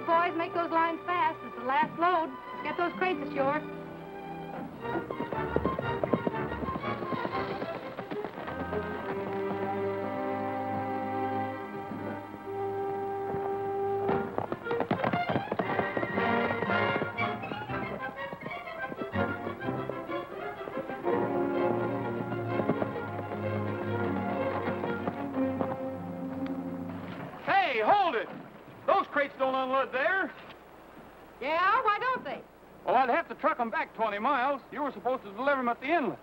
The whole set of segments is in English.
boys. Make those lines fast. It's the last load. Get those crates ashore. Hey, hold it! Those crates don't unload there. Yeah? Why don't they? Well, I'd have to truck them back 20 miles. You were supposed to deliver them at the inlet.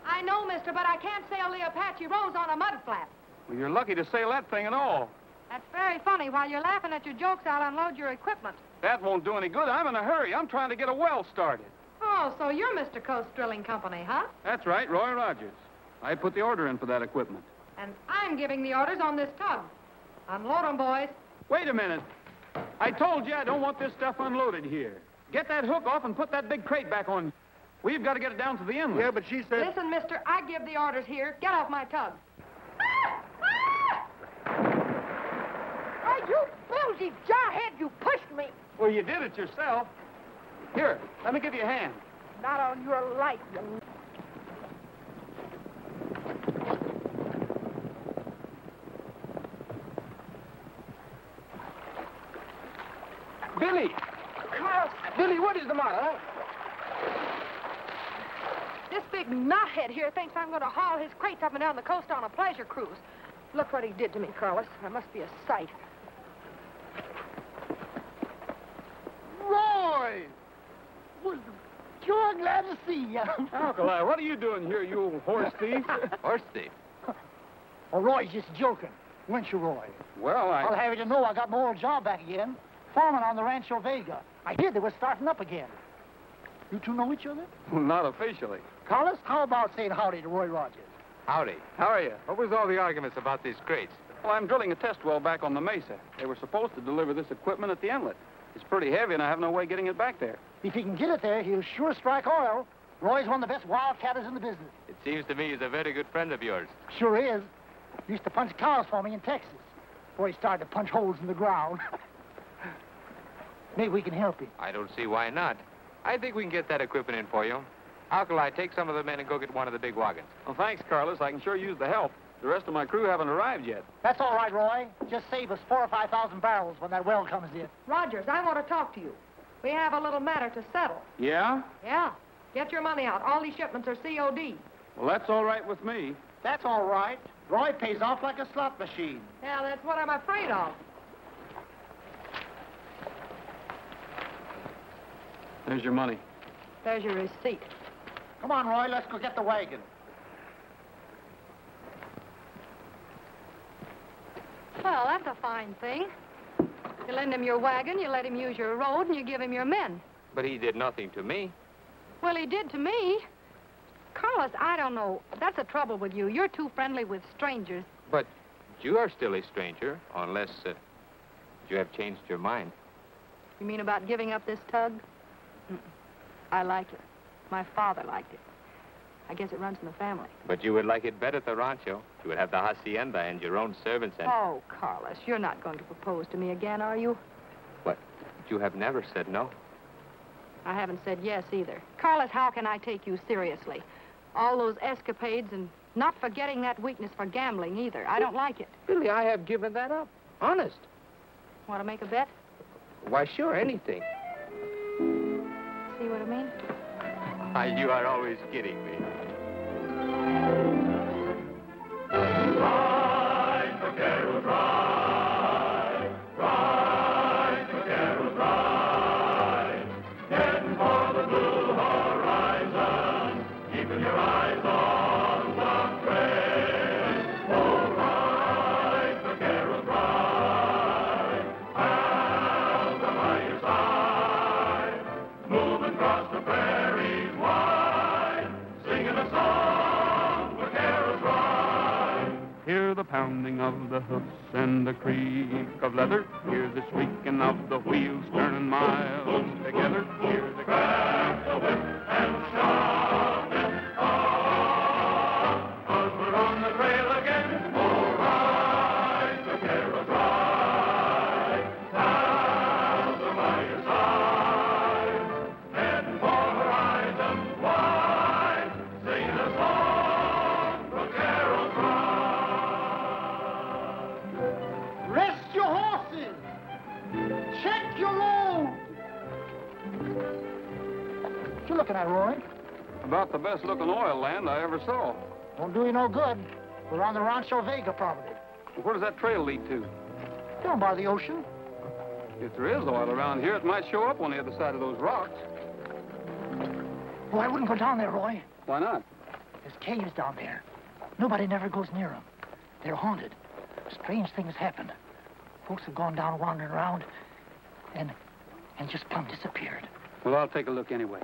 I know, mister, but I can't sail the Apache Rose on a mud flat. Well, you're lucky to sail that thing at all. That's very funny. While you're laughing at your jokes, I'll unload your equipment. That won't do any good. I'm in a hurry. I'm trying to get a well started. Oh, so you're Mr. Coast Drilling Company, huh? That's right, Roy Rogers. I put the order in for that equipment. And I'm giving the orders on this tug. Unload 'em, boys. Wait a minute. I told you I don't want this stuff unloaded here. Get that hook off and put that big crate back on. We've got to get it down to the inlet. Yeah, but she said... Listen, mister, I give the orders here. Get off my tug. Oh, you boozy jarhead, you pushed me. Well, you did it yourself. Here, let me give you a hand. Not on your life, you... Billy! Carl, Billy, what is the matter? This big knothead here thinks I'm going to haul his crates up and down the coast on a pleasure cruise. Look what he did to me, Carlos. That must be a sight. Roy! Well, sure glad to see you. Alkali, what are you doing here, you old horse thief? Horse thief? Oh, Roy's just joking. Weren't you, Roy? Well, I'll have you to know I got my old job back again. Foreman on the Rancho Vega. I hear they were starting up again. You two know each other? Well, not officially. Carlos, how about saying howdy to Roy Rogers? Howdy. How are you? What was all the arguments about these crates? Well, I'm drilling a test well back on the mesa. They were supposed to deliver this equipment at the inlet. It's pretty heavy, and I have no way getting it back there. If he can get it there, he'll sure strike oil. Roy's one of the best wildcatters in the business. It seems to me he's a very good friend of yours. Sure is. He used to punch cows for me in Texas before he started to punch holes in the ground. Maybe we can help him. I don't see why not. I think we can get that equipment in for you. Alkali, take some of the men and go get one of the big wagons. Well, thanks, Carlos. I can sure use the help. The rest of my crew haven't arrived yet. That's all right, Roy. Just save us 4,000 or 5,000 barrels when that well comes in. Rogers, I want to talk to you. We have a little matter to settle. Yeah? Yeah. Get your money out. All these shipments are COD. Well, that's all right with me. That's all right. Roy pays off like a slot machine. Yeah, that's what I'm afraid of. There's your money. There's your receipt. Come on, Roy, let's go get the wagon. Well, that's a fine thing. You lend him your wagon, you let him use your road, and you give him your men. But he did nothing to me. Well, he did to me. Carlos, I don't know. That's the trouble with you. You're too friendly with strangers. But you are still a stranger, unless you have changed your mind. You mean about giving up this tug? I like it. My father liked it. I guess it runs in the family. But you would like it better at the rancho. You would have the hacienda and your own servants and... Oh, Carlos, you're not going to propose to me again, are you? What? You have never said no. I haven't said yes either. Carlos, how can I take you seriously? All those escapades and not forgetting that weakness for gambling either. I don't like it. Billy, I have given that up. Honest. Want to make a bet? Why, sure, anything. See what I mean? You are always kidding me. Ride, vaqueros, ride. Ride, vaqueros, ride. Heading for the blue horizon, keeping your eyes on the trail. Oh, ride, vaqueros, ride. I'll come by your side, moving across the prairies wide, singing a song, vaqueros ride. Hear the pounding of the hoofs and the creak of leather. Hear the squeaking of the wheels turning miles together. Hear the Crack the whip and shove it on, 'cause we're on the trail again. Oh, ride, vaqueros, ride. Down the that, Roy? About the best looking oil land I ever saw. Don't do you no good. We're on the Rancho Vega property. Where does that trail lead to? Down by the ocean. If there is oil around here, it might show up on the other side of those rocks. Oh, I wouldn't go down there, Roy. Why not? There's caves down there. Nobody never goes near them. They're haunted. Strange things happen. Folks have gone down wandering around and just plumb disappeared. Well, I'll take a look anyway.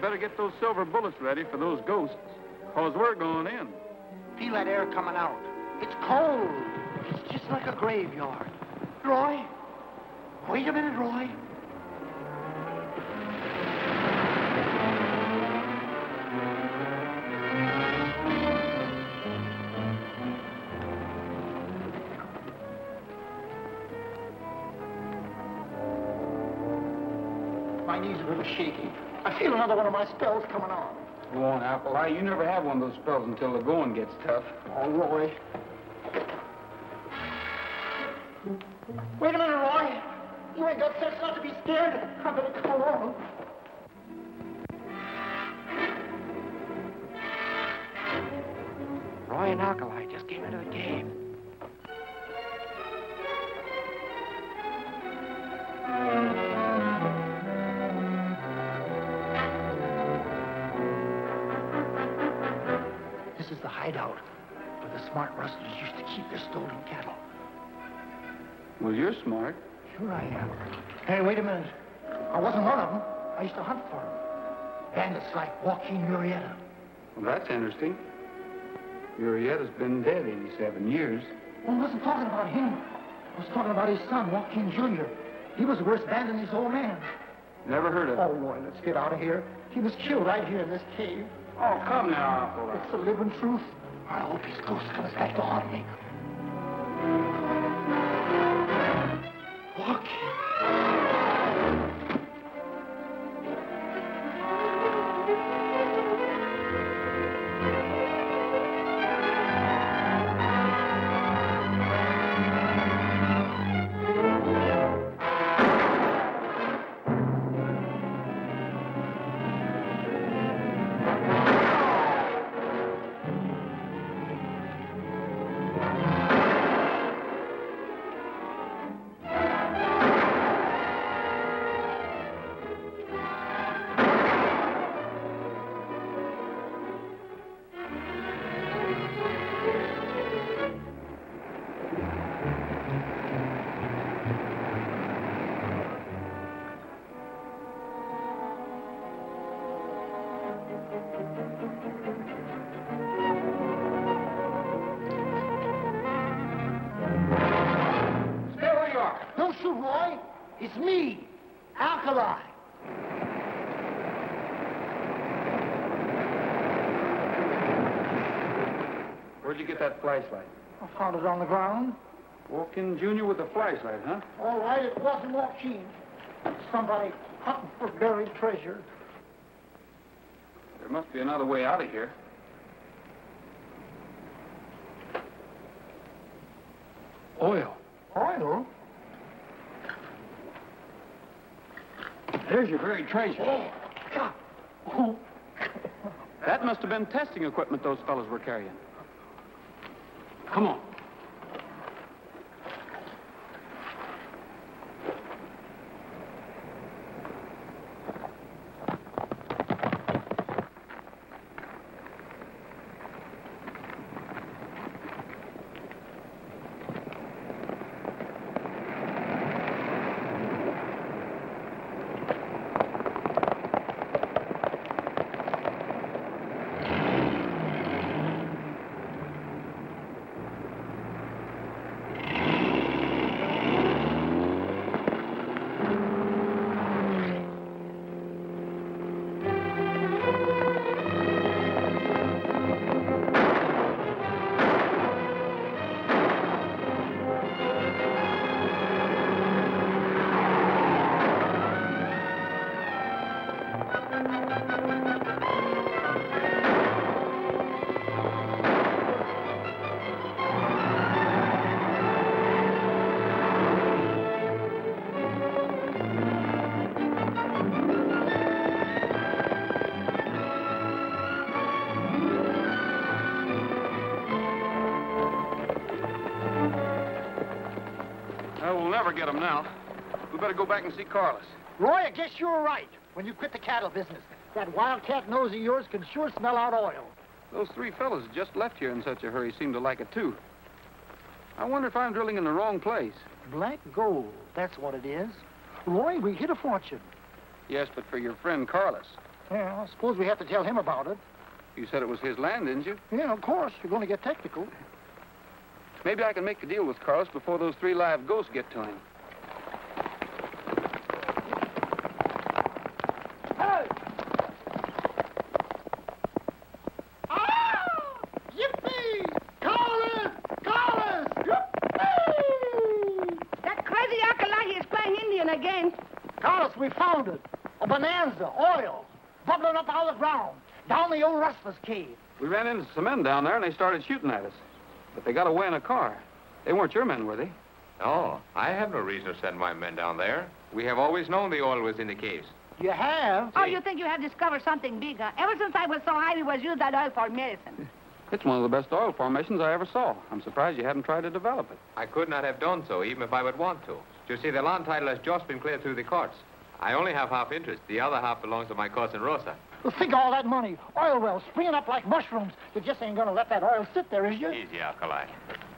Better get those silver bullets ready for those ghosts, because we're going in. Feel that air coming out. It's cold. It's just like a graveyard. Roy? Wait a minute, Roy. My knee's a little shaky. I feel another one of my spells coming on. Go on, Apple. You never have one of those spells until the going gets tough. Oh, Roy. Wait a minute, Roy. You ain't got sense not to be scared. I'm gonna come along. Roy and Alkali just came into the cave. This is the hideout where the smart rustlers used to keep their stolen cattle. Well, you're smart. Sure I am. Hey, wait a minute. I wasn't one of them. I used to hunt for them. Bandits like Joaquin Murrieta. Well, that's interesting. Murrieta's been dead 87 years. Well, I wasn't talking about him. I was talking about his son, Joaquin Jr. He was worse bad than his old man. Never heard of Oh, it. Roy, let's get out of here. He was killed right here in this cave. Oh, come now, Apple. It's the living truth. I hope his ghost comes back to haunt me. Joaquin. Don't shoot, Roy. It's me, Alkali. Where'd you get that flashlight? I found it on the ground. Walk-in Junior with a flashlight, huh? All right, it wasn't Joaquin. Somebody hunting for buried treasure. There must be another way out of here. Oil. Oil? There's your buried treasure. Oh, God. Oh. That must have been testing equipment those fellows were carrying. Come on. We'll never get them now. We better go back and see Carlos. Roy, I guess you're right. When you quit the cattle business, that wildcat nose of yours can sure smell out oil. Those three fellas just left here in such a hurry seem to like it, too. I wonder if I'm drilling in the wrong place. Black gold, that's what it is. Roy, we hit a fortune. Yes, but for your friend Carlos. Yeah, I suppose we have to tell him about it. You said it was his land, didn't you? Yeah, of course. You're going to get technical. Maybe I can make a deal with Carlos before those three live ghosts get to him. Hey! Ah! Yippee! Carlos! Carlos! Yippee! That crazy Alkali is playing Indian again. Carlos, we found it. A bonanza, oil, bubbling up out of the ground, down the old Rustler's cave. We ran into some men down there, and they started shooting at us. But they got away in a car. They weren't your men, were they? No, I have no reason to send my men down there. We have always known the oil was in the caves. You have? Oh, you think you have discovered something big, huh? Ever since I was so high, we was used that oil for medicine. It's one of the best oil formations I ever saw. I'm surprised you haven't tried to develop it. I could not have done so, even if I would want to. You see, the land title has just been cleared through the courts. I only have half interest. The other half belongs to my cousin Rosa. Well, think of all that money. Oil wells springing up like mushrooms. You just ain't gonna let that oil sit there, is you? Easy, Alkali.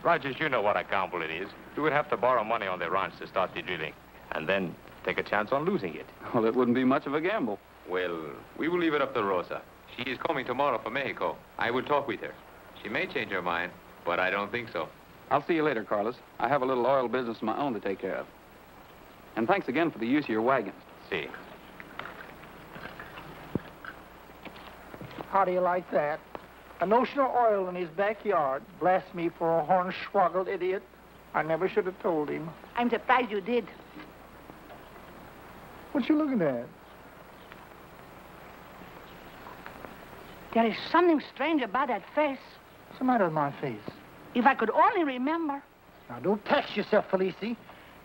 Rogers, you know what a gamble it is. You would have to borrow money on the ranch to start the drilling, and then take a chance on losing it. Well, it wouldn't be much of a gamble. Well, we will leave it up to Rosa. She is coming tomorrow from Mexico. I will talk with her. She may change her mind, but I don't think so. I'll see you later, Carlos. I have a little oil business of my own to take care of. And thanks again for the use of your wagon. See. How do you like that? A notion of oil in his backyard. Blast me for a hornswoggled idiot. I never should have told him. I'm surprised you did. What you looking at? There is something strange about that face. What's the matter with my face? If I could only remember. Now, don't tax yourself, Felicie.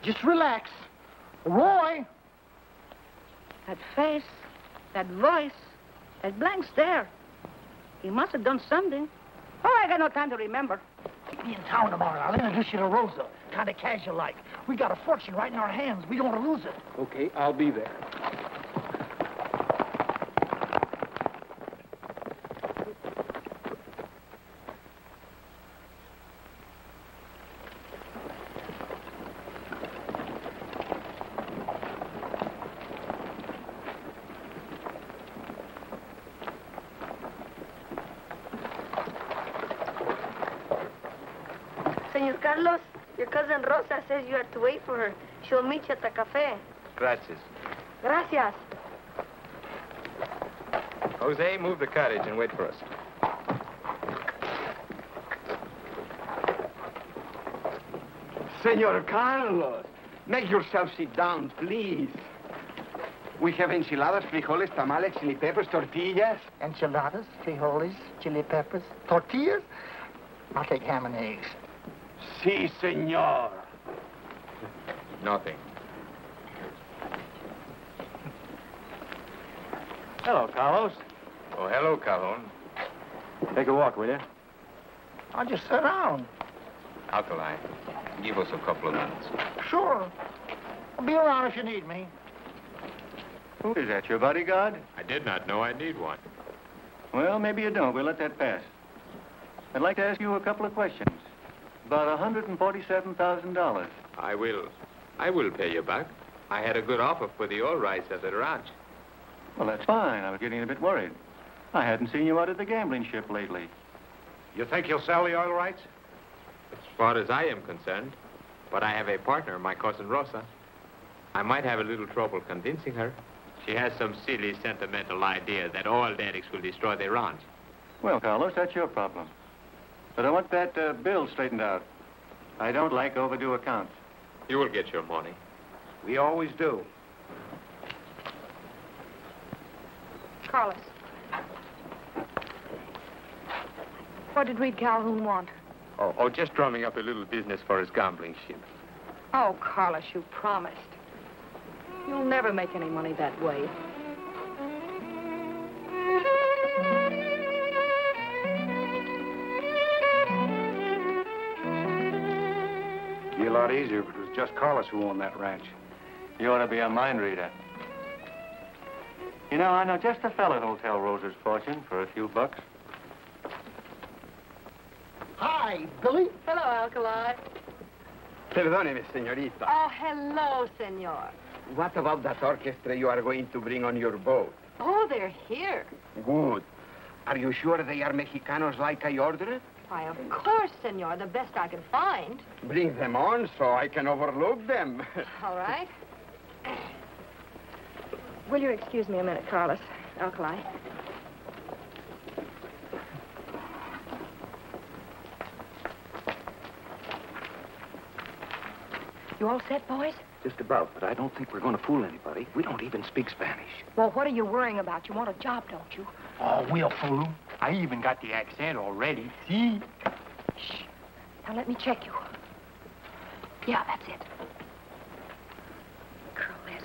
Just relax. Roy! That face, that voice, that blank stare. He must have done something. Oh, I got no time to remember. Meet me in town tomorrow. I'll introduce you to Rosa. Kind of casual-like. We got a fortune right in our hands. We don't want to lose it. Okay, I'll be there. Senor Carlos, your cousin Rosa says you are to wait for her. She'll meet you at the cafe. Gracias. Gracias. Jose, move the carriage and wait for us. Senor Carlos, make yourself sit down, please. We have enchiladas, frijoles, tamales, chili peppers, tortillas. Enchiladas, frijoles, chili peppers, tortillas. I'll take ham and eggs. Si, senor. Nothing. Hello, Carlos. Oh, hello, Calhoun. Take a walk, will you? I'll just sit down. Alkali, give us a couple of minutes. Sure. I'll be around if you need me. Who is that, your bodyguard? I did not know I need one. Well, maybe you don't. We'll let that pass. I'd like to ask you a couple of questions. About $147,000. I will pay you back. I had a good offer for the oil rights at the ranch. Well, that's fine. I was getting a bit worried. I hadn't seen you out at the gambling ship lately. You think you'll sell the oil rights? As far as I am concerned, but I have a partner, my cousin Rosa. I might have a little trouble convincing her. She has some silly, sentimental idea that oil derricks will destroy the ranch. Well, Carlos, that's your problem. But I want that bill straightened out. I don't like overdue accounts. You will get your money. We always do. Carlos. What did Reed Calhoun want? Oh, just drumming up a little business for his gambling ship. Oh, Carlos, you promised. You'll never make any money that way. Be a lot easier if it was just Carlos who owned that ranch. You ought to be a mind reader. You know, I know just a fella who'll tell Rosa's fortune for a few bucks. Hi, Billy. Hello, Alkali. Perdóneme, señorita. Oh, hello, senor. What about that orchestra you are going to bring on your boat? Oh, they're here. Good. Are you sure they are Mexicanos like I ordered? Why, of course, senor. The best I could find. Bring them on so I can overlook them. All right. Will you excuse me a minute, Carlos? Alkali. You all set, boys? Just about, but I don't think we're going to fool anybody. We don't even speak Spanish. Well, what are you worrying about? You want a job, don't you? Oh, we'll fool 'em. I even got the accent already. See? Shh. Now, let me check you. Yeah, that's it. Curl this.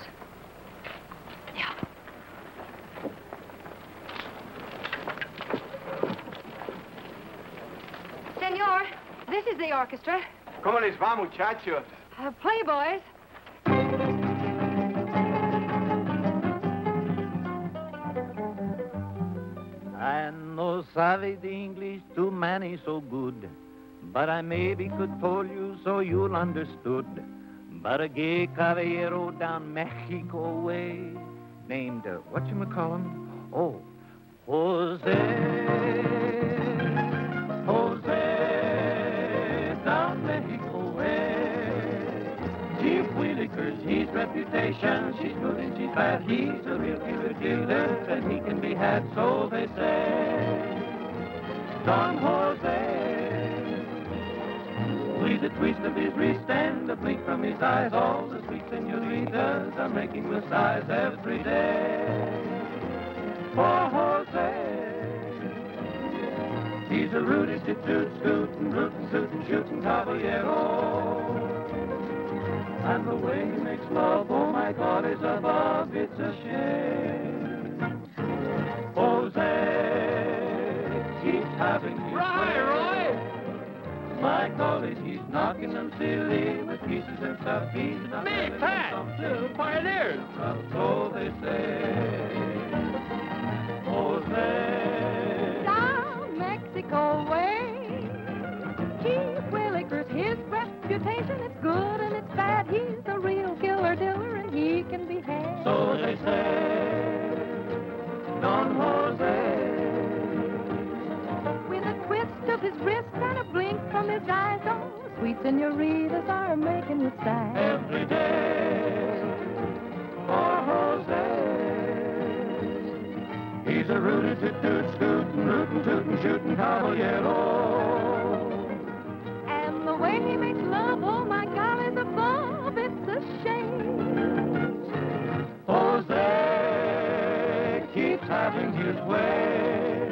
Yeah. Senor, this is the orchestra. ¿Cómo les va, muchachos? Play, boys. I no sabe the English to many so good, but I maybe could tell you so you'll understood. But a gay caballero down Mexico way, named, whatchamacallum? Oh, Jose, down Mexico way. Chief Willikers, his reputation, she's good and she's bad. He's a real killer, and he can be had, so they say. Don Jose, with a twist of his wrist and a blink from his eyes, all the sweet senoritas are making the sighs every day. For Jose, he's a rooty toot scootin', rootin' tootin' shootin' caballero. And the way he makes love, oh my God, is above, it's a shame. Jose keeps having his way. Roy! My golly, he's knocking them silly with pieces and stuff. He's not me, Pat, the pioneers. So they say. Jose. Down Mexico way. Chief Willikers, his reputation, it's good and it's bad. He's a real killer diller and he can be had. So they say. Don Jose. With a twist of his wrist and a blink from his eyes, oh, sweet senoritas are making it sad. Every day. For Jose. He's a rooty toot scootin', rootin' tootin' shootin' caballero. And the way he makes love, oh my God, is above, it's a shame. Jose keeps having his way.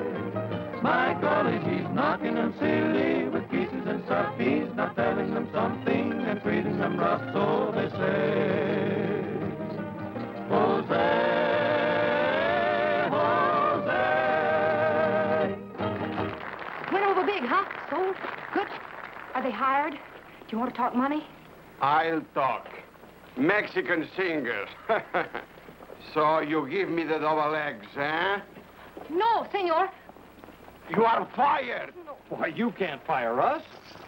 My golly, he's knocking them silly with pieces and stuff. He's not telling them something and treating them rough, so they say. Jose. Went over big, huh? Sold? Good. Are they hired? Do you want to talk money? I'll talk. Mexican singers. So you give me the double eggs, eh? No, senor. You are fired. Why, you can't fire us.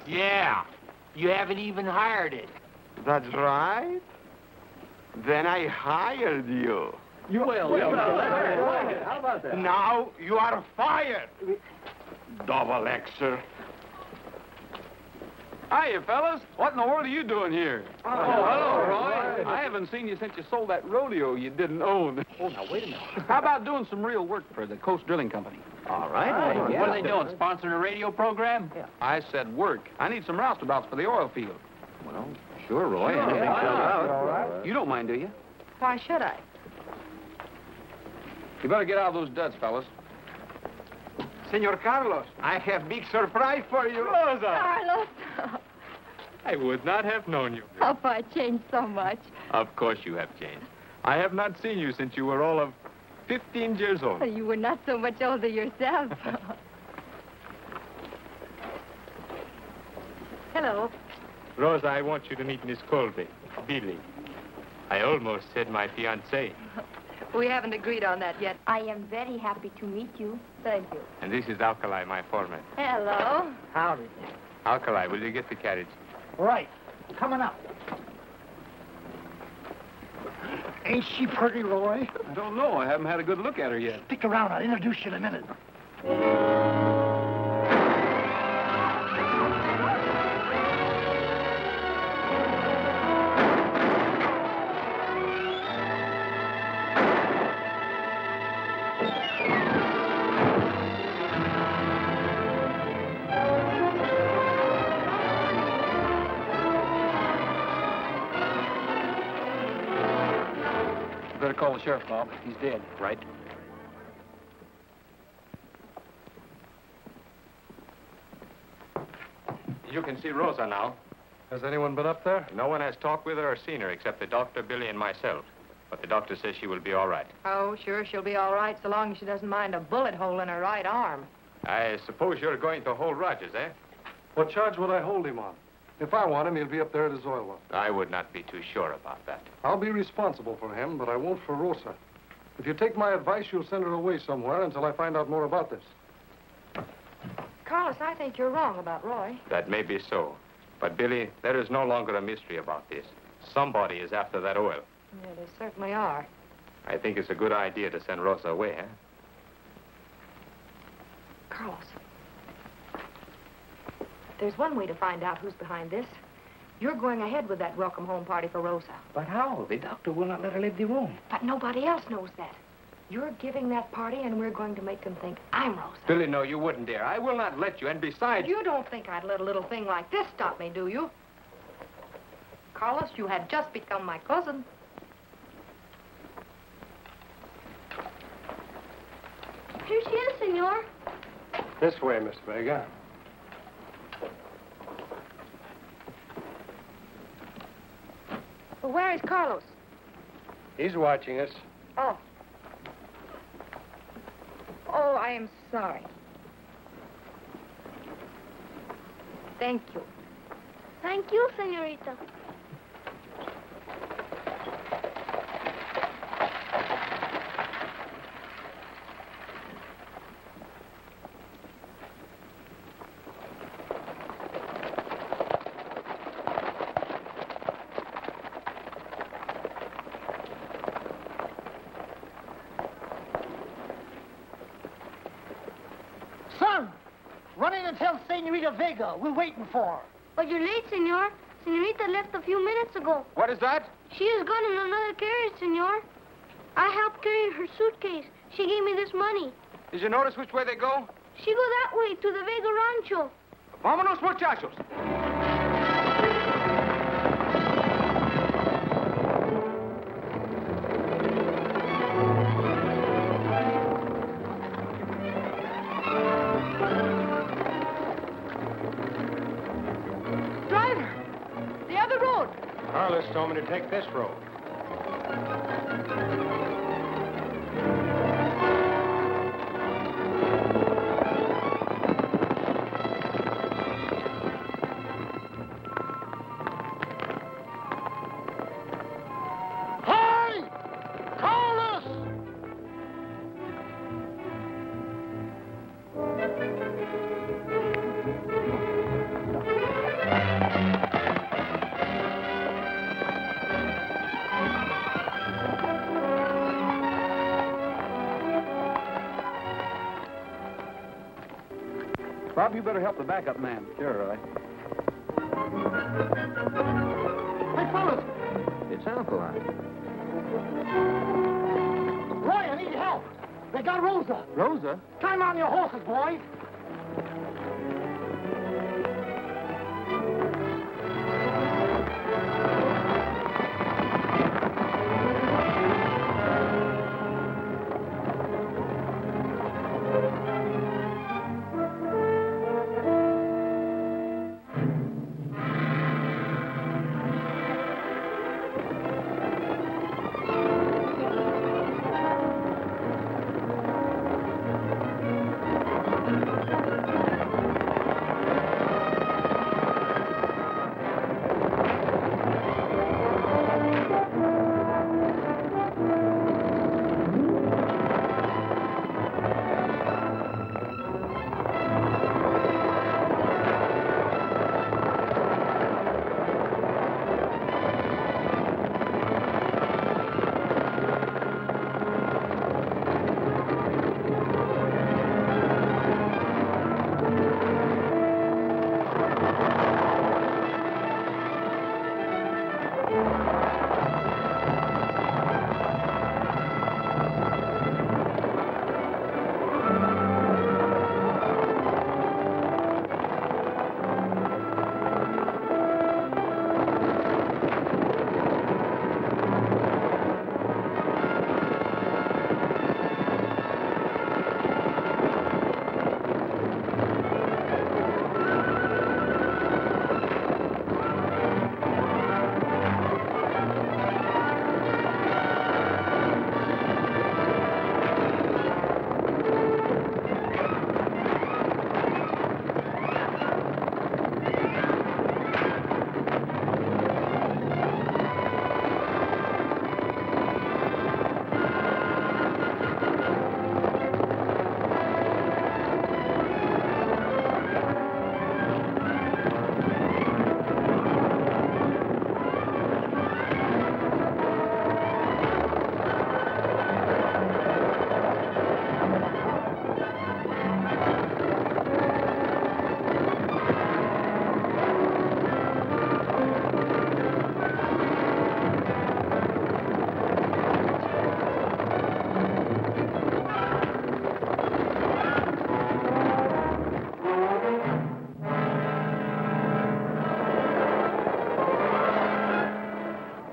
Yeah. You haven't even hired it. That's right. Then I hired you. You will. How about that? Now you are fired. Double Xer. Hiya, fellas. What in the world are you doing here? Oh, hello, Roy. I haven't seen you since you sold that rodeo you didn't own. Oh, now, wait a minute. How about doing some real work for the Coast Drilling Company? All right. Yeah. What are they doing, sponsoring a radio program? Yeah. I said work. I need some roustabouts for the oil field. Well, sure, Roy. Sure. Anything All right. You don't mind, do you? Why should I? You better get out of those duds, fellas. Senor Carlos, I have big surprise for you. Carlos. I would not have known you. Oh, I changed so much. Of course you have changed. I have not seen you since you were all of 15 years old. You were not so much older yourself. Rosa, I want you to meet Miss Colby, Billy. I almost said my fiancée. We haven't agreed on that yet. I am very happy to meet you. Thank you. And this is Alkali, my foreman. Hello. Howdy. Alkali, will you get the carriage? Right. Coming up. Ain't she pretty, Roy? I don't know. I haven't had a good look at her yet. Stick around. I'll introduce you in a minute. Better call the sheriff, Bob. He's dead. Right. You can see Rosa now. Has anyone been up there? No one has talked with her or seen her except the doctor, Billy, and myself. But the doctor says she will be all right. Oh, sure, she'll be all right so long as she doesn't mind a bullet hole in her right arm. I suppose you're going to hold Rogers, eh? What charge would I hold him on? If I want him, he'll be up there at his oil well. I would not be too sure about that. I'll be responsible for him, but I won't for Rosa. If you take my advice, you'll send her away somewhere until I find out more about this. Carlos, I think you're wrong about Roy. That may be so. But, Billy, there is no longer a mystery about this. Somebody is after that oil. Yeah, they certainly are. I think it's a good idea to send Rosa away, eh? Carlos, there's one way to find out who's behind this. You're going ahead with that welcome home party for Rosa. But how? The doctor will not let her leave the room. But nobody else knows that. You're giving that party, and we're going to make them think I'm Rosa. Billy, no, you wouldn't dare. I will not let you. And besides... You don't think I'd let a little thing like this stop me, do you? Carlos, you had just become my cousin. Here she is, senor. This way, Miss Vega. Well, where is Carlos? He's watching us. Oh. Oh, I am sorry. Thank you. Thank you, senorita. Son, run in and tell Senorita Vega we're waiting for her. But you're late, senor. Senorita left a few minutes ago. What is that? She is gone in another carriage, senor. I helped carry her suitcase. She gave me this money. Did you notice which way they go? She go that way to the Vega Rancho. Vámonos, muchachos. Driver, the other road. Carlos told me to take this road. Hey! Carlos! Bob, you better help the backup man. Sure, Roy. Hey, fellas! It's Alkali. Roy, I need help. They got Rosa. Rosa? Climb on your horses, boys.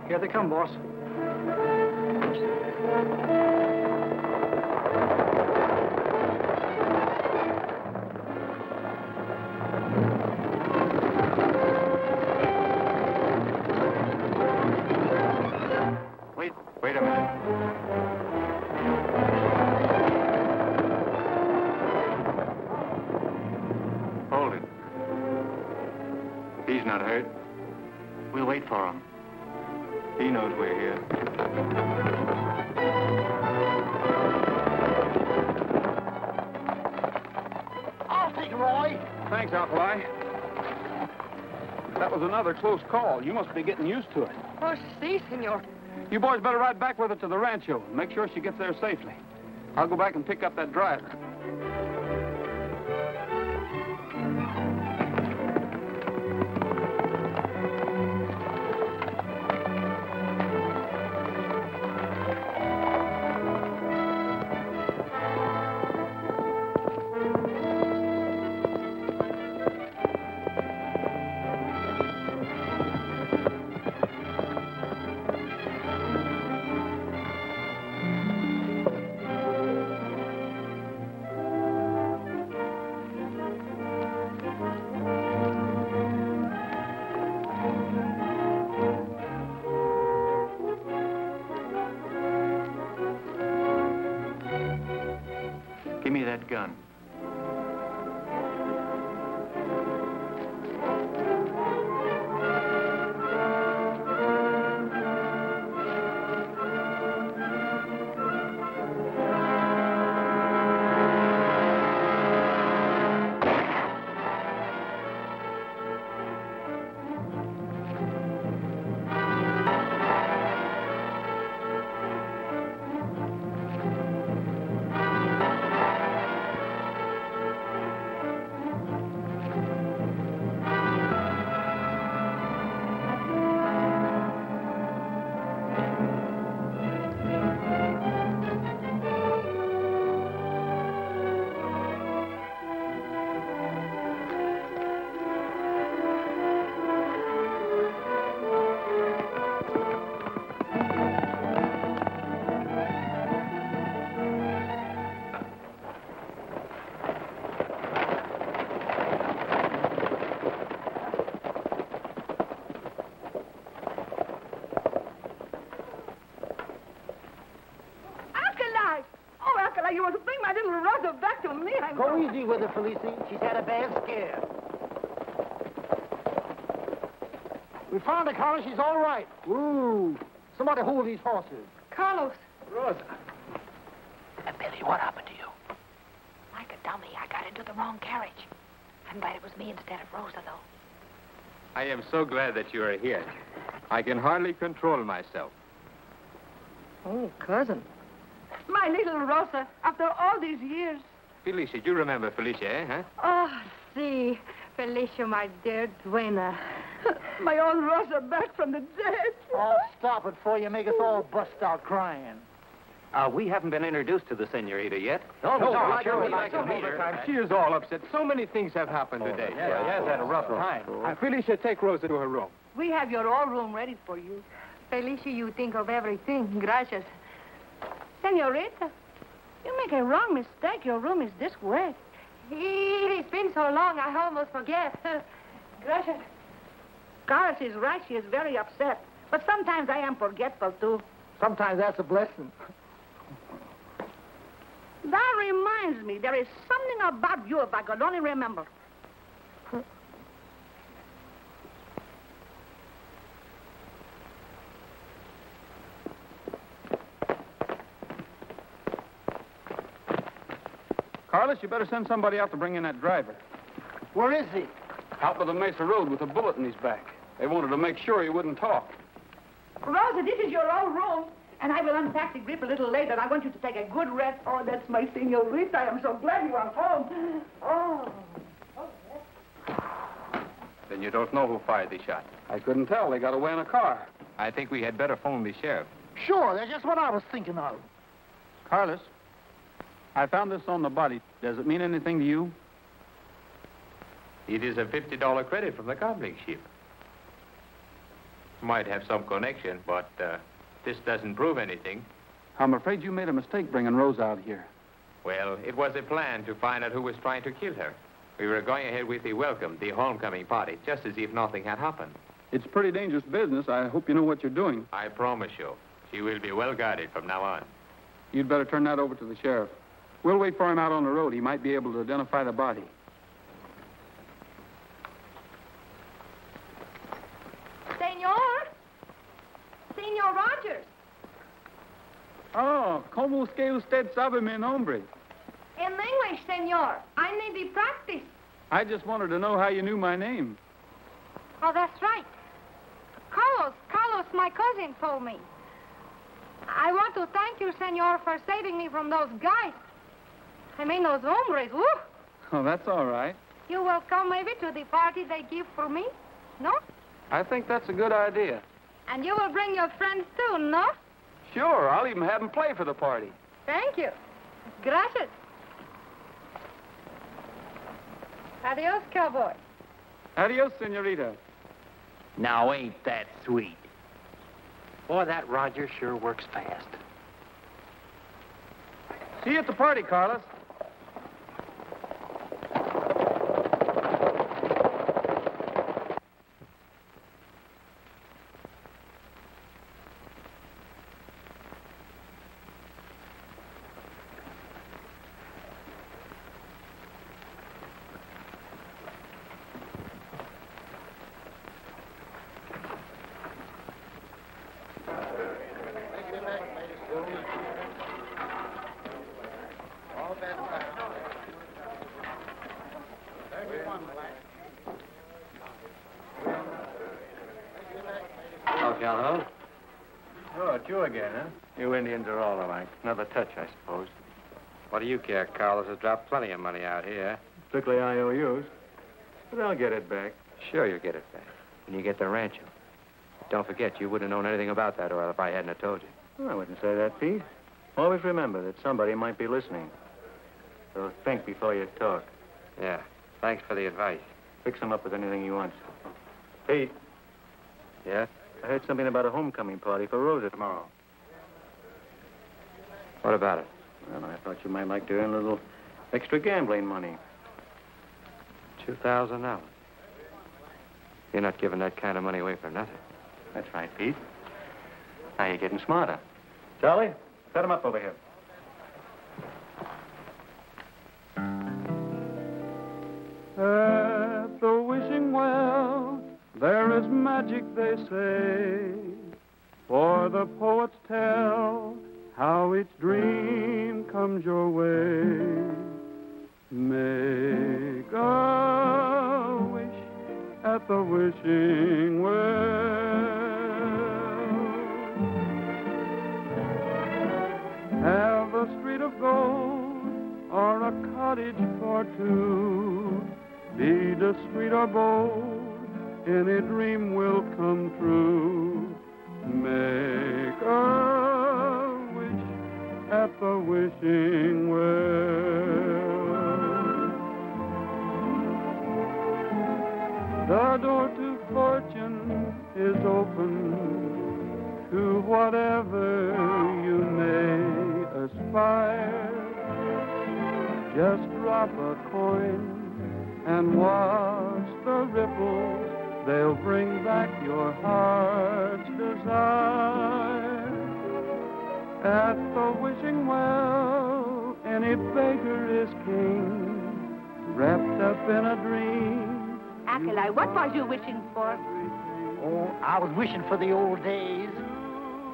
Here they come, boss. Wait a minute. Hold it. He's not hurt. We'll wait for him. He knows we're here. I'll take Roy. Thanks, Alkali. That was another close call. You must be getting used to it. Oh, si, senor. You boys better ride back with her to the rancho. Make sure she gets there safely. I'll go back and pick up that driver. Give me that gun. You want to bring my little Rosa back to me? Go easy with her, Felicie. She's had a bad scare. We found her, Carlos. She's all right. Ooh. Somebody hold these horses. Carlos. Rosa. Billy, what happened to you? Like a dummy, I got into the wrong carriage. I'm glad it was me instead of Rosa, though. I am so glad that you are here. I can hardly control myself. Oh, cousin. My little Rosa, after all these years. Felicia, you remember Felicia, eh, huh? Oh, see. Felicia, my dear duena. My own Rosa back from the dead. Oh, stop it before you make us all bust out crying. We haven't been introduced to the senorita yet. Roger, we'd like to meet her. She is all upset. So many things have happened today. She has had a rough time. Felicia, take Rosa to her room. We have your own room ready for you. Felicia, you think of everything. Gracias. Senorita, you make a wrong mistake. Your room is this way. It's been so long, I almost forget. Gracias. Carlos is right. She is very upset. But sometimes I am forgetful, too. Sometimes that's a blessing. That reminds me, there is something about you if I could only remember. Carlos, you better send somebody out to bring in that driver. Where is he? Out by the Mesa Road with a bullet in his back. They wanted to make sure he wouldn't talk. Rosa, this is your own room. And I will unpack the grip a little later. I want you to take a good rest. Oh, that's my senorita. I am so glad you are home. Oh. Then you don't know who fired the shot? I couldn't tell. They got away in a car. I think we had better phone the sheriff. Sure, that's just what I was thinking of. Carlos, I found this on the body. Does it mean anything to you? It is a $50 credit from the gambling ship. Might have some connection, but this doesn't prove anything. I'm afraid you made a mistake bringing Rose out here. Well, it was a plan to find out who was trying to kill her. We were going ahead with the welcome, the homecoming party, just as if nothing had happened. It's pretty dangerous business. I hope you know what you're doing. I promise you, she will be well guarded from now on. You'd better turn that over to the sheriff. We'll wait for him out on the road. He might be able to identify the body. Senor Rogers. Oh, ¿cómo es que usted sabe mi nombre? In English, senor. I need the practice. I just wanted to know how you knew my name. Oh, that's right. Carlos, my cousin, told me. I want to thank you, senor, for saving me from those guys. I mean, those hombres, woo! Oh, that's all right. You will come maybe to the party they give for me, no? I think that's a good idea. And you will bring your friends too, no? Sure, I'll even have them play for the party. Thank you. Gracias. Adios, cowboy. Adios, senorita. Now, ain't that sweet? Boy, that Roger sure works fast. See you at the party, Carlos. Hello. Oh, it's you again, huh? You Indians are all alike. Another touch, I suppose. What do you care? Carlos has dropped plenty of money out here. Strictly IOUs. But I'll get it back. Sure, you'll get it back. When you get the rancho. Don't forget, you wouldn't have known anything about that oil if I hadn't have told you. Well, I wouldn't say that, Pete. Always remember that somebody might be listening. So think before you talk. Yeah. Thanks for the advice. Fix him up with anything he wants. Pete. Yeah? I heard something about a homecoming party for Rosa tomorrow. What about it? Well, I thought you might like to earn a little extra gambling money. $2,000. You're not giving that kind of money away for nothing. That's right, Pete. Now you're getting smarter. Charlie, set him up over here. At the wishing well, there is magic, they say, for the poets tell how each dream comes your way. Make a wish at the wishing well. Have a street of gold or a cottage for two. Be discreet or bold, any dream will come true. Make a wish at the wishing well. The door to fortune is open to whatever you may aspire. Just drop a coin and watch the ripples. They'll bring back your heart's desire. At the wishing well, any beggar is king, wrapped up in a dream. Akeli, what was you wishing for? Oh, I was wishing for the old days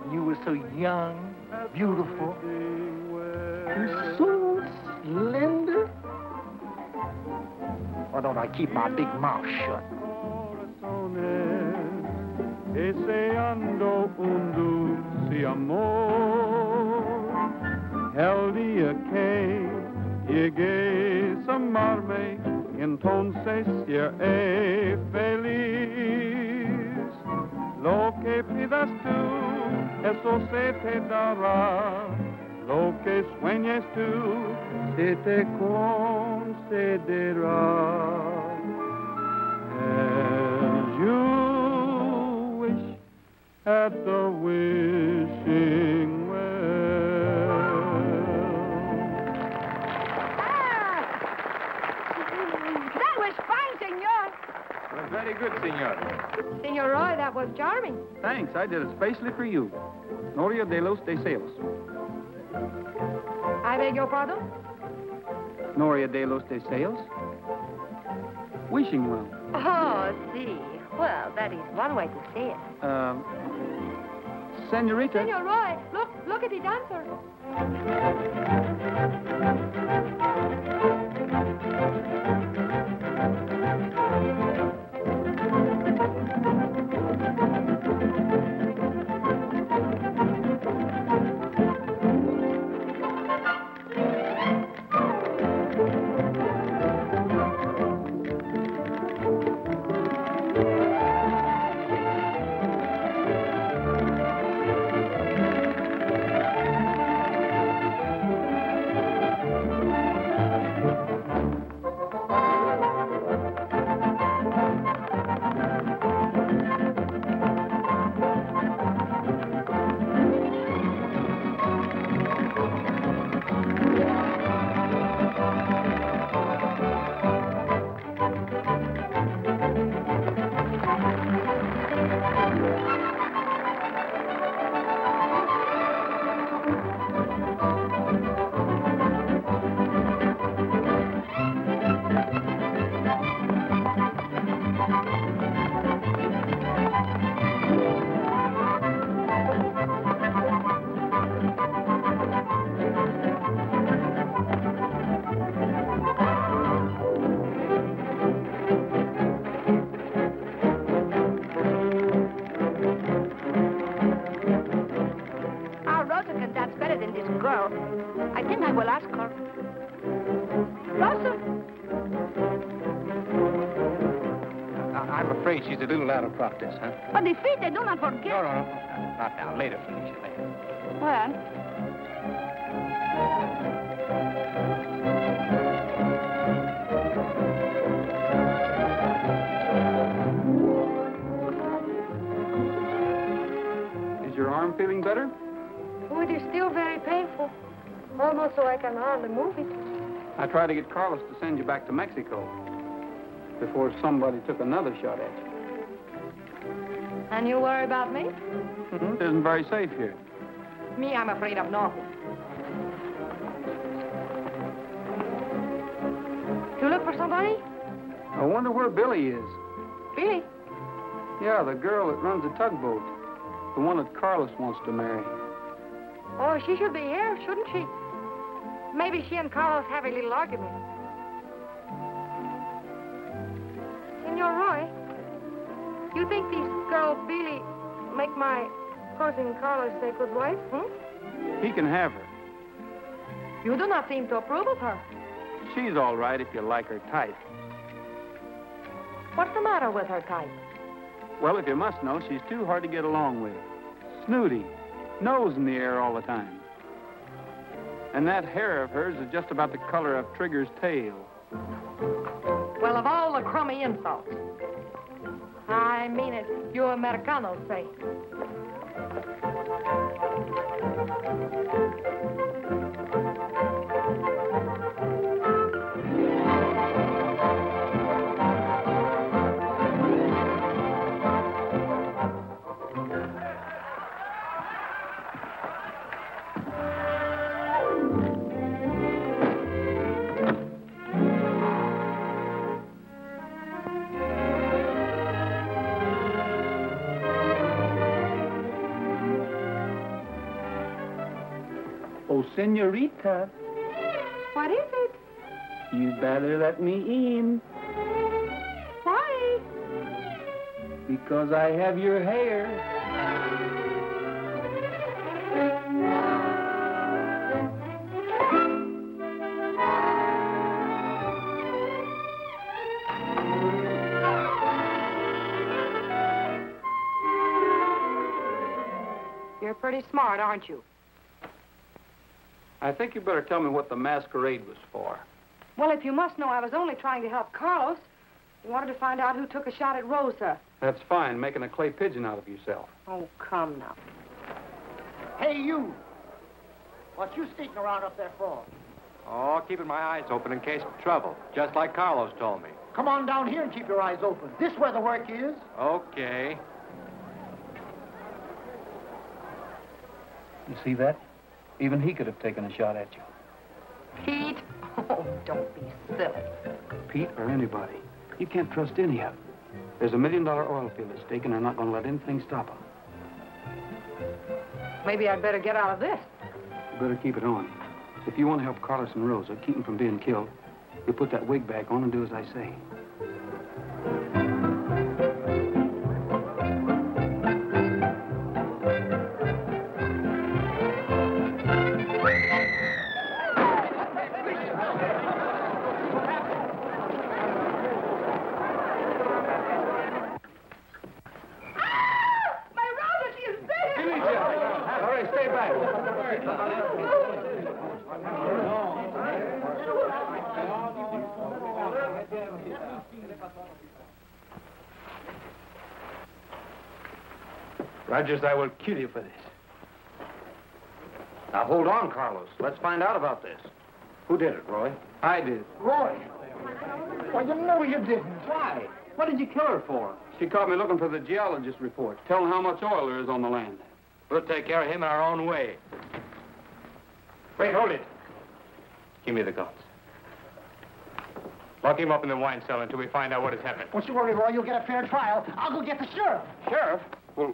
when you were so young, beautiful, and so slender. Why don't I keep my big mouth shut? Deseando un dulce amor, el día que llegues a amarme, entonces seré feliz. Lo que pidas tú, eso se te dará. Lo que sueñes tú, se te concederá. As you wish at the wishing well. That was fine, senor. Well, very good, senor. Senor Roy, that was charming. Thanks, I did it specially for you. Noria de los Deseos. I beg your pardon? Noria de los Deseos? Wishing well. Oh, see. Well, that is one way to say it. Senorita. Senor Roy, look at the dancer. I think I will ask her. Rosa! I'm afraid she's a little out of practice, huh? But the feet, they do not forget. No. Not now. Later, Felicia, later. Well, Is your arm feeling better? oh, it is still very painful. Almost so I can hardly move it. I tried to get Carlos to send you back to Mexico before somebody took another shot at you. And you worry about me? It isn't very safe here. Me, I'm afraid of nothing. You look for somebody? I wonder where Billy is. Billy? Yeah, the girl that runs the tugboat. The one that Carlos wants to marry. Oh, she should be here, shouldn't she? Maybe she and Carlos have a little argument. Senor Roy, you think this girl, Billy, make my cousin Carlos a good wife, He can have her. You do not seem to approve of her. She's all right if you like her type. What's the matter with her type? Well, if you must know, she's too hard to get along with. Snooty. Nose in the air all the time. And that hair of hers is just about the color of Trigger's tail. Well, of all the crummy insults. I mean it, you Americanos say. Oh, senorita, What is it? you better let me in Why? because I have your hair. You're pretty smart, aren't you? I think you better tell me what the masquerade was for. Well, if you must know, I was only trying to help Carlos. You wanted to find out who took a shot at Rosa. That's fine, making a clay pigeon out of yourself. Oh, come now. Hey, you! What you sneaking around up there for? Oh, keeping my eyes open in case of trouble, just like Carlos told me. Come on down here and keep your eyes open. This where the work is. Okay. You see that? Even he could have taken a shot at you. Pete? Oh, don't be silly. Pete or anybody. You can't trust any of them. There's $1 million oil field at stake, and they're not going to let anything stop them. Maybe I'd better get out of this. You better keep it on. If you want to help Carlos and Rosa, keep them from being killed, you put that wig back on and do as I say. Rogers, I will kill you for this. Now, hold on, Carlos. Let's find out about this. Who did it, Roy? I did. Roy! Why, you know you didn't. Why? What did you kill her for? She caught me looking for the geologist report, telling how much oil there is on the land. We'll take care of him in our own way. Wait, hold it. Give me the guns. Lock him up in the wine cellar until we find out what has happened. Don't you worry, Roy. You'll get a fair trial. I'll go get the sheriff. Sheriff? Well,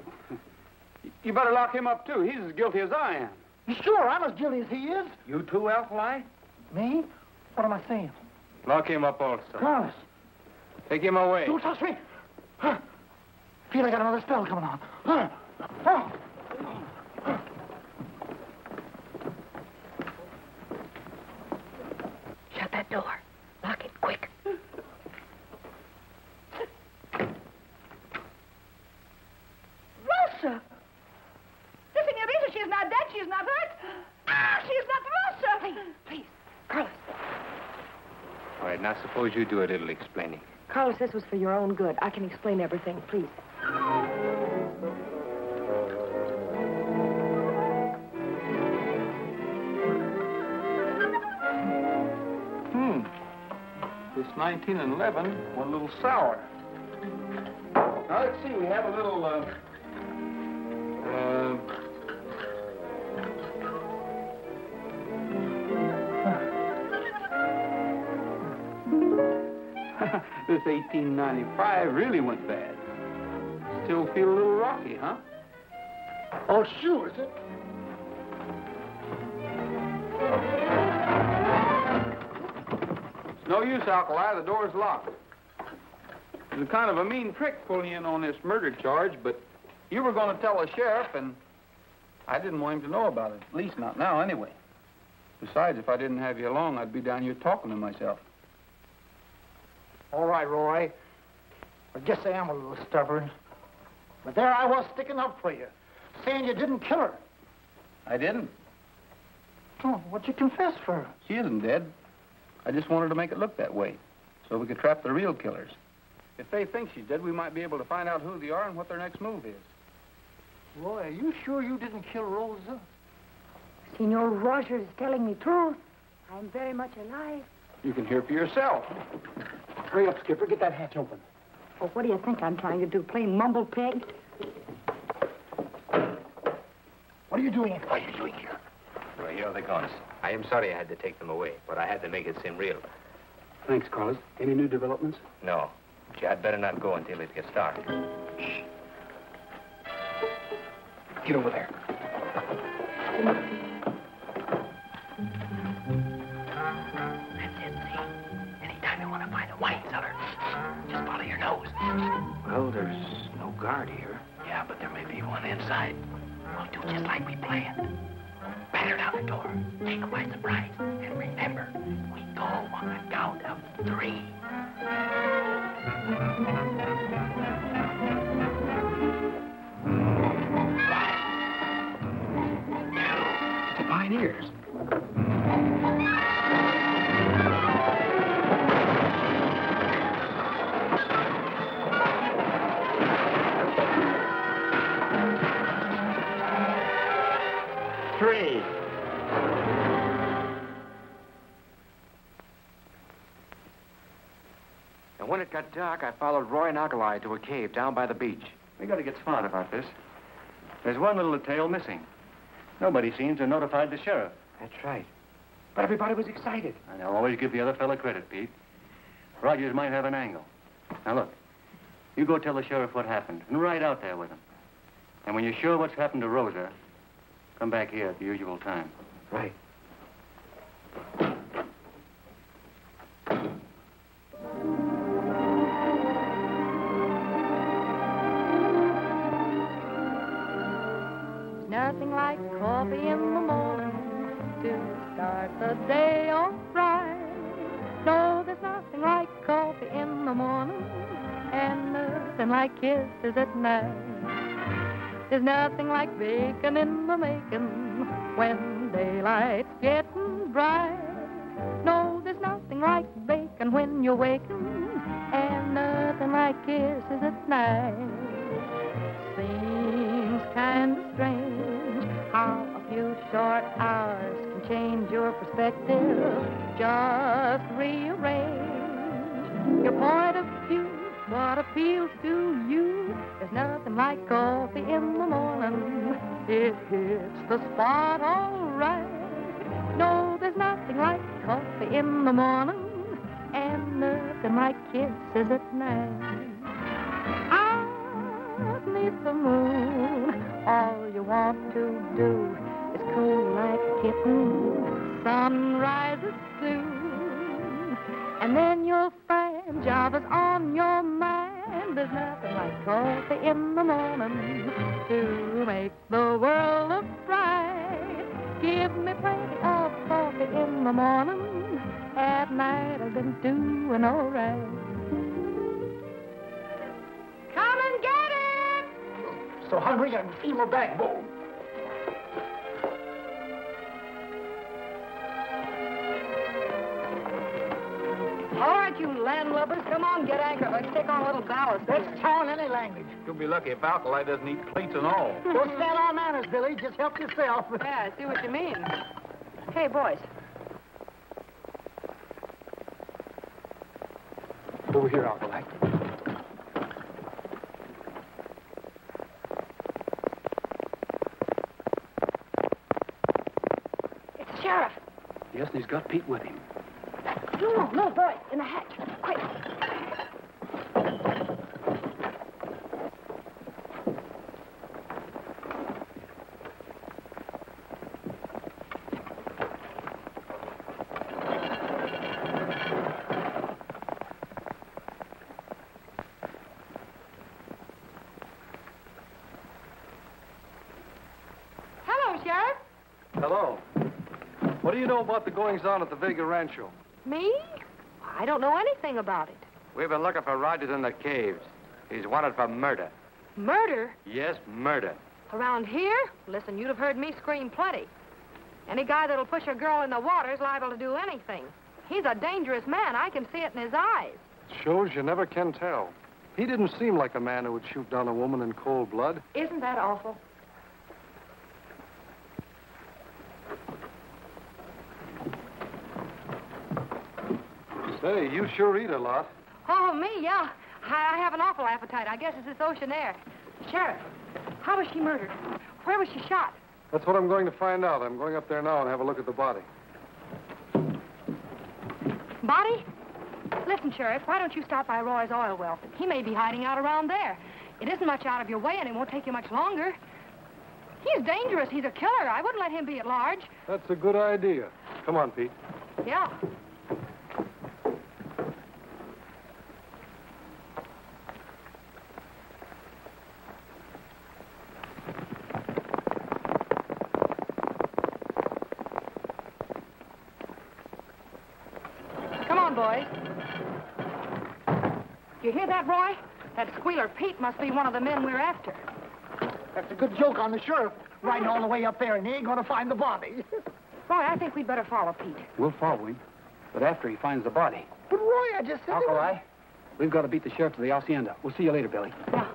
you better lock him up, too. He's as guilty as I am. Sure, I'm as guilty as he is. You too, Alkali? Me? What am I saying? Lock him up also. Carlos. Take him away. Don't touch me. Huh. Feel I got another spell coming on. Huh. Oh. Shut that door. Lock it, quick. Rosa! The senorita, she's not dead, she's not hurt. Ah, she's not Rosa! Please, Carlos. All right, now suppose you do a little explaining. Carlos, this was for your own good. I can explain everything, please. This 1911 went a little sour. Now, let's see. We have a little, this 1895 really went bad. Still feel a little rocky, huh? Oh, sure, is it? No use, Alkali. The door's locked. It was kind of a mean trick pulling you in on this murder charge, but you were going to tell the sheriff, and I didn't want him to know about it. At least not now, anyway. Besides, if I didn't have you along, I'd be down here talking to myself. All right, Roy. I guess I am a little stubborn. But there I was sticking up for you, saying you didn't kill her. I didn't. Oh, what'd you confess for? She isn't dead. I just wanted to make it look that way, so we could trap the real killers. If they think she's dead, we might be able to find out who they are and what their next move is. Roy, are you sure you didn't kill Rosa? Senor Rogers is telling me truth. I'm very much alive. You can hear for yourself. Hurry up, Skipper. Get that hatch open. Oh, what do you think I'm trying to do? Plain mumble peg? What are you doing? What are you doing here? Well, here are the guns. I am sorry I had to take them away, but I had to make it seem real. Thanks, Carlos. Any new developments? No. But you had better not go until it gets dark. Shh. Get over there. That's it, see? Anytime you want to find a wine cellar, just follow your nose. Well, there's no guard here. Yeah, but there may be one inside. We'll do just like we planned. Batter down the door. Take them by surprise. And remember, we go on a count of 3. The pioneers. Hey! And when it got dark, I followed Roy and Alkali to a cave down by the beach. We got to get smart about this. There's one little detail missing. Nobody seems to have notified the sheriff. That's right. But everybody was excited. And I'll always give the other fella credit, Pete. Rogers might have an angle. Now, look. You go tell the sheriff what happened, and ride out there with him. And when you're sure what's happened to Rosa, come back here at the usual time. Right. Nothing like coffee in the morning to start the day off right. No, there's nothing like coffee in the morning and nothing like kisses at night. There's nothing like bacon in the making when daylight's getting bright. No, there's nothing like bacon when you're waking and nothing like kisses at night. Seems kind of strange how a few short hours can change your perspective, just rearrange your point of view, what appeals to you. There's nothing like coffee in the morning, it hits the spot all right. No, there's nothing like coffee in the morning and nothing like kisses at night. Beneath the moon, all you want to do is cool like a kitten. Sun rises soon, and then you'll find Java's on your mind. There's nothing like coffee in the morning to make the world look bright. Give me plenty of coffee in the morning. At night I've been doing all right. Come and get it! So hungry I can feel my backbone. All right, you landlubbers, come on, get anchored. Let's take on a little ballast. Let's town any language. You'll be lucky if Alkali doesn't eat plates and all. Don't stand on manners, Billy. Just help yourself. Yeah, I see what you mean. Hey, boys. Over here, Alkali. It's the sheriff. Yes, and he's got Pete with him. No, boy, in the hatch. Quick. Hello, Sheriff. Hello. What do you know about the goings-on at the Vega Rancho? Me? I don't know anything about it. We've been looking for Rogers in the caves. He's wanted for murder. Murder? Yes, murder. Around here? Listen, you'd have heard me scream plenty. Any guy that'll push a girl in the water is liable to do anything. He's a dangerous man. I can see it in his eyes. Shows you never can tell. He didn't seem like a man who would shoot down a woman in cold blood. Isn't that awful? Say, you sure eat a lot. Oh, me, yeah. I have an awful appetite. I guess it's this ocean air. Sheriff, how was she murdered? Where was she shot? That's what I'm going to find out. I'm going up there now and have a look at the body. Body? Listen, Sheriff, why don't you stop by Roy's oil well? He may be hiding out around there. It isn't much out of your way, and it won't take you much longer. He's dangerous. He's a killer. I wouldn't let him be at large. That's a good idea. Come on, Pete. Yeah. Come on, boys. You hear that, Roy? That squealer Pete must be one of the men we're after. That's a good joke on the sheriff. Riding all the way up there, and he ain't going to find the body. Roy, I think we'd better follow Pete. We'll follow him, but after he finds the body. But, Roy, I just said... Alkali, we've got to beat the sheriff to the hacienda. We'll see you later, Billy. Yeah.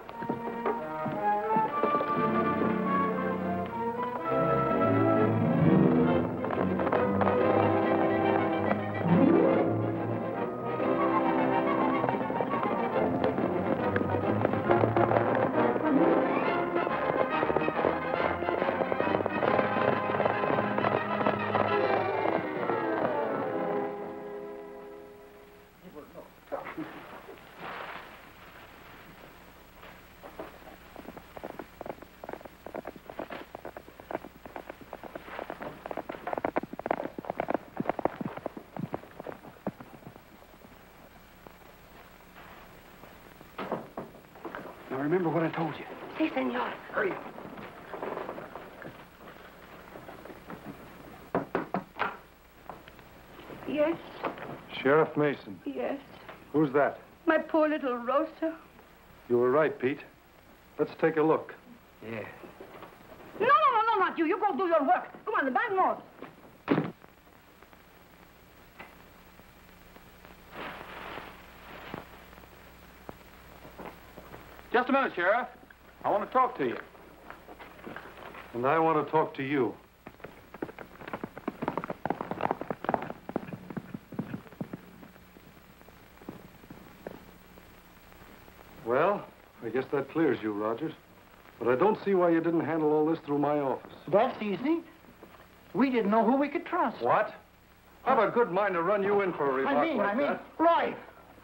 remember what I told you. Si, senor. Hurry. Yes, Sheriff Mason. yes. Who's that? My poor little Rosa. You were right, Pete. Let's take a look. Yeah. No, not you. You go do your work. Come on, the bank knows. Just a minute, Sheriff. I want to talk to you. And I want to talk to you. Well, I guess that clears you, Rogers. But I don't see why you didn't handle all this through my office. That's easy. We didn't know who we could trust. What? I have a good mind to run you in for a remark like that. Roy,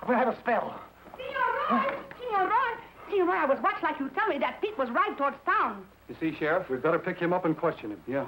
we'll have a spell. Senor Roy, I was watched like you tell me that Pete was right towards town. You see, Sheriff, we've got to pick him up and question him. Yeah.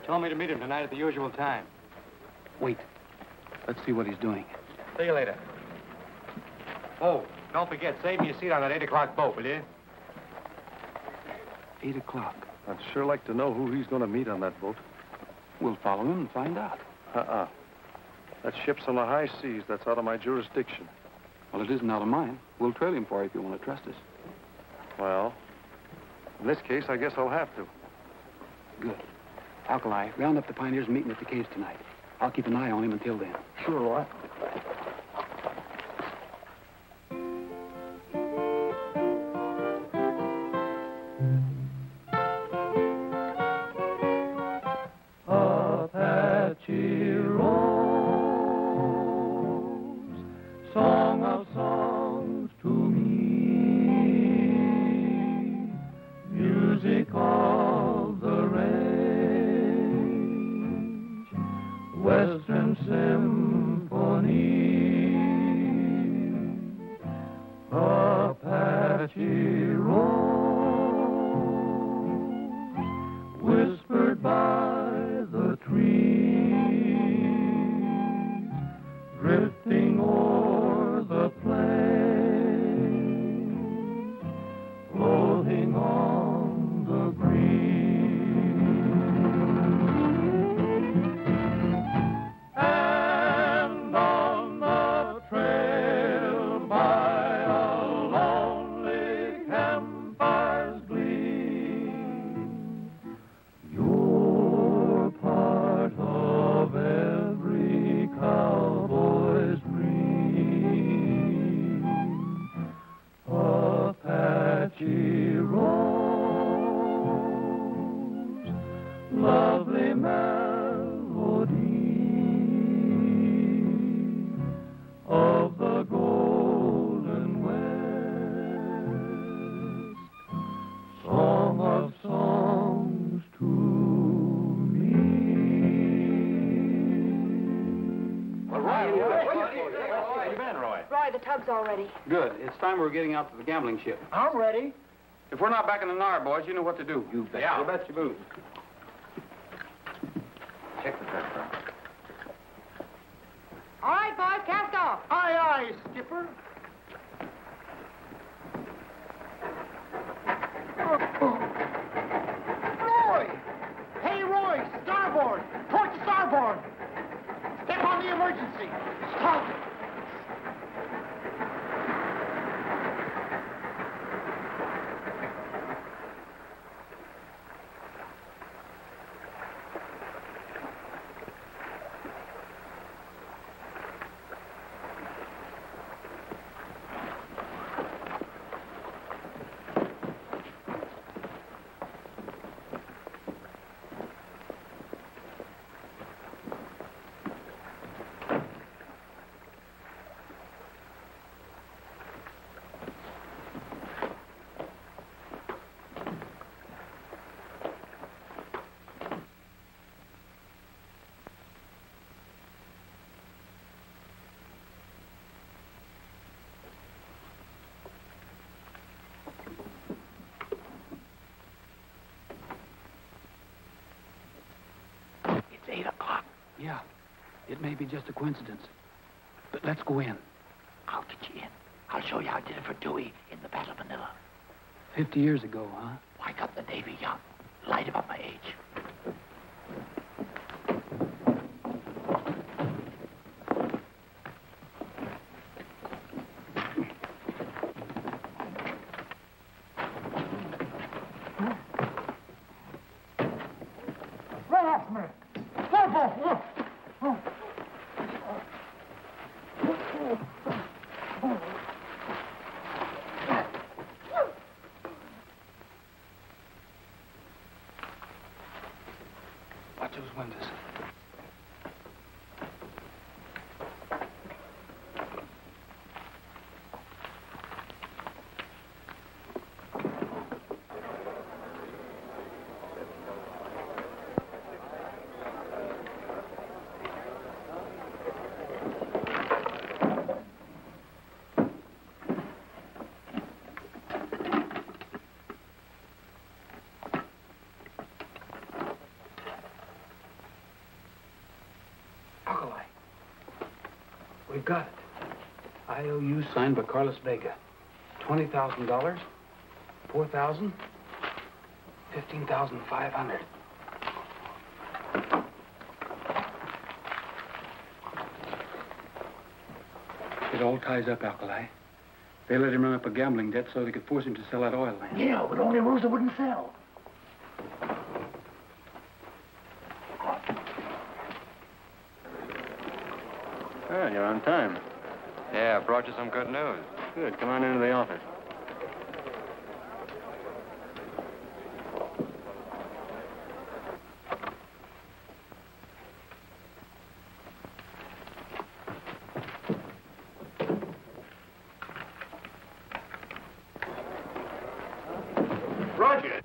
Told me to meet him tonight at the usual time. Wait. Let's see what he's doing. See you later. Oh, don't forget, save me a seat on that 8 o'clock boat, will you? 8 o'clock. I'd sure like to know who he's going to meet on that boat. We'll follow him and find out. That ship's on the high seas. That's out of my jurisdiction. Well, it isn't out of mine. We'll trail him for you if you want to trust us. Well, in this case, I guess I'll have to. Good. Alkali, round up the pioneers meeting at the caves tonight. I'll keep an eye on him until then. Sure, Roy. Apache Rose, song of songs to me, music of the range, Western Symphony, Apache Rose, whispered by the trees, drifting o'er the plain, floating on the breeze. And on the trail by a lonely campfire's gleam, you're part of every cowboy's dream. Apache Rose, lovely melody of the golden west, song of songs to me. Where you been, Roy? Roy, the tub's all ready. Good. It's time we were getting out to the gambling ship. I'm ready. If we're not back in the Nar, boys, you know what to do. You bet. Yeah. You bet you move. Check the pressure. All right, boys, cast off. Aye, aye, skipper. Roy! Hey, Roy, starboard! Port to starboard! Step on the emergency! out! It's 8 o'clock. Yeah, it may be just a coincidence. But let's go in. I'll get you in. I'll show you how I did it for Dewey in the Battle of Manila. 50 years ago, huh? I got the Navy young, light about my age. Run off me! Look! Watch those windows. Alkali. We've got it. IOU signed by Carlos Vega. $20,000, 4,000, 15,500. It all ties up, Alkali. They let him run up a gambling debt so they could force him to sell that oil land. Yeah, but only Rosa wouldn't sell. Well, you're on time. Yeah, I brought you some good news. Good. Come on into the office. Roger.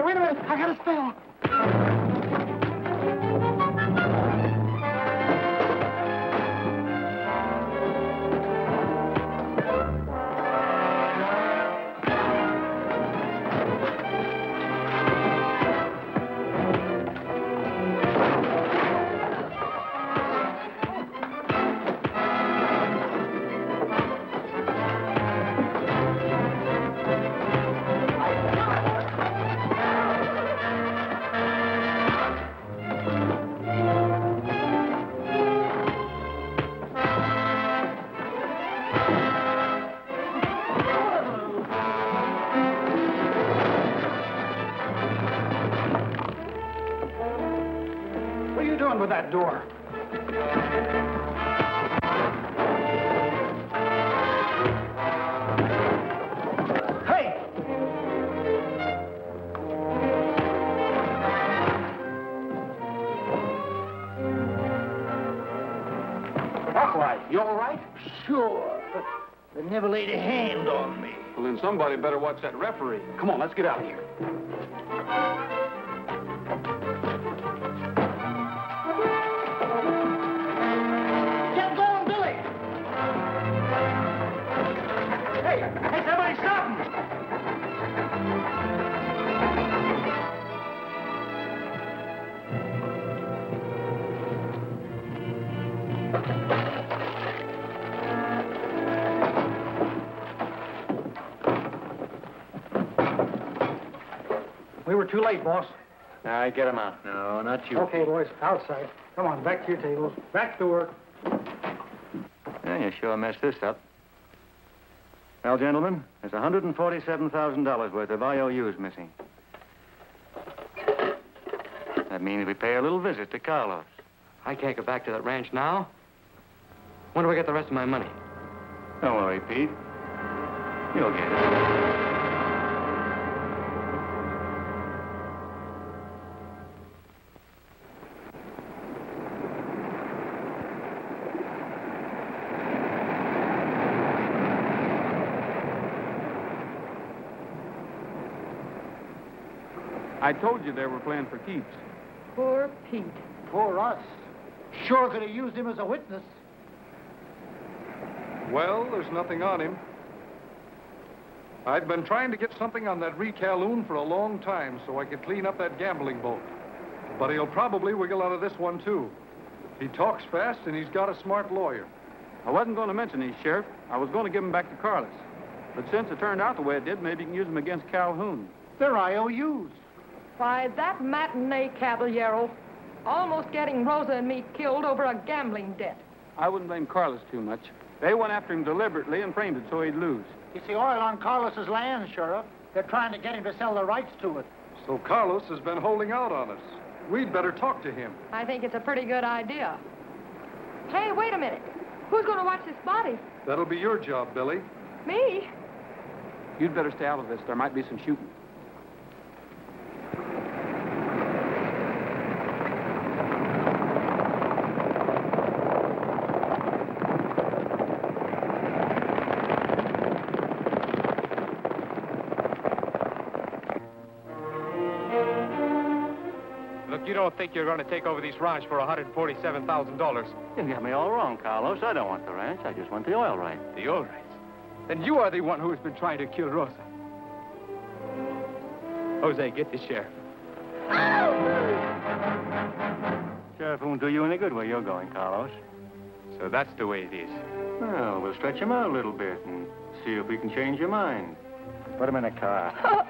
Wait a minute. I got a spell. What are you doing with that door? Hey! Alkali, you all right? Sure. They never laid a hand on me. Well, then somebody better watch that referee. Come on, let's get out of here. Get going, Billy! Hey, Hey, somebody stop him! We were too late, boss. All right, get him out. No, not you. Okay, boys, outside. Come on, back to your tables. Back to work. Yeah, you sure messed this up. Well, gentlemen, there's $147,000 worth of IOUs missing. That means we pay a little visit to Carlos. I can't go back to that ranch now. When do I get the rest of my money? Don't worry, Pete. You'll get it. I told you they were playing for keeps. Poor Pete. Poor us. Sure could have used him as a witness. Well, there's nothing on him. I'd been trying to get something on that Ree Calhoun for a long time so I could clean up that gambling boat. But he'll probably wiggle out of this one, too. He talks fast, and he's got a smart lawyer. I wasn't going to mention these, Sheriff. I was going to give them back to Carlos. But since it turned out the way it did, maybe you can use them against Calhoun. They're IOUs. Why, that matinee caballero almost getting Rosa and me killed over a gambling debt. I wouldn't blame Carlos too much. They went after him deliberately and framed it so he'd lose. It's the oil on Carlos's land, Sheriff. They're trying to get him to sell the rights to it. So Carlos has been holding out on us. We'd better talk to him. I think it's a pretty good idea. Hey, wait a minute. Who's going to watch this body? That'll be your job, Billy. Me? You'd better stay out of this. There might be some shooting. You don't think you're going to take over these ranch for $147,000? You got me all wrong, Carlos. I don't want the ranch. I just want the oil rights. The oil rights? Then you are the one who has been trying to kill Rosa. Jose, get the sheriff. Sheriff won't do you any good where you're going, Carlos. So that's the way it is. Well, we'll stretch him out a little bit and see if we can change your mind. Put him in a car.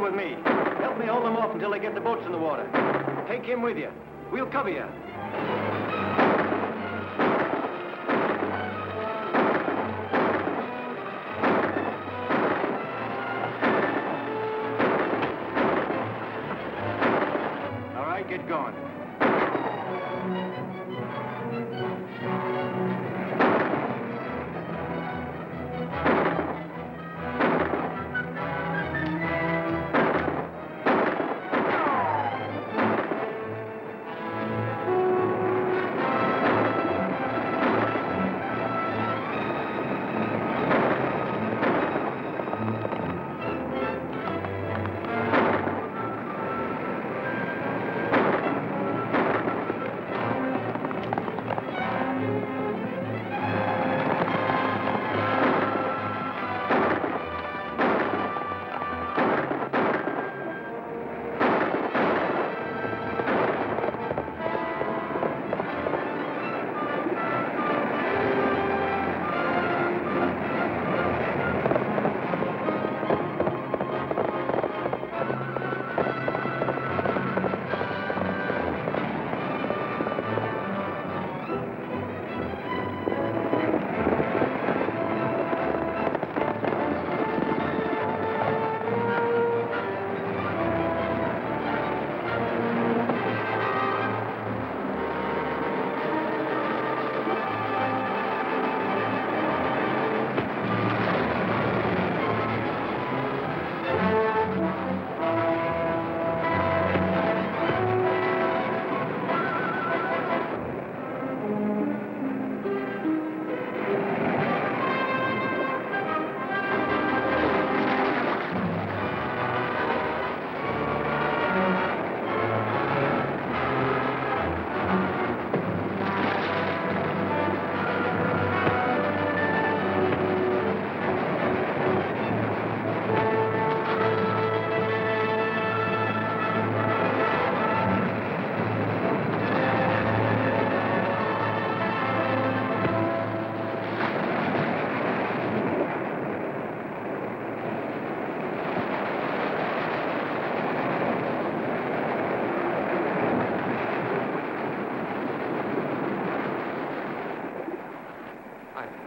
with me. Help me hold them off until they get the boats in the water. Take him with you. We'll cover you. All right, get going.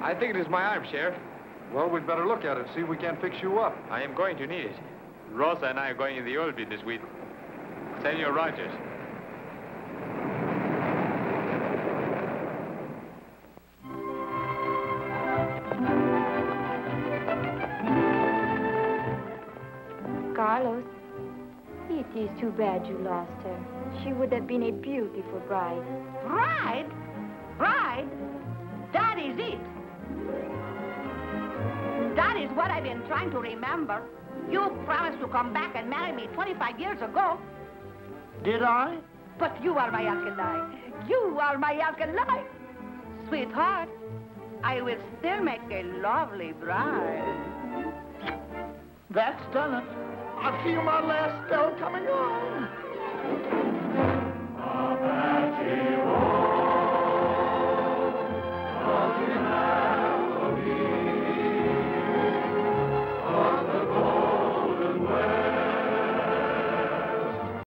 I think it is my arm, Sheriff. Well, we'd better look at it, see if we can't fix you up. I am going to need it. Rosa and I are going in the oil business with Senor Rogers. Carlos, it is too bad you lost her. She would have been a beautiful bride. Bride? Bride? That is it. That is what I've been trying to remember. You promised to come back and marry me 25 years ago. Did I? But you are my Alkali. You are my Alkali. Sweetheart, I will still make a lovely bride. That's done it. I feel my last spell coming on. Apache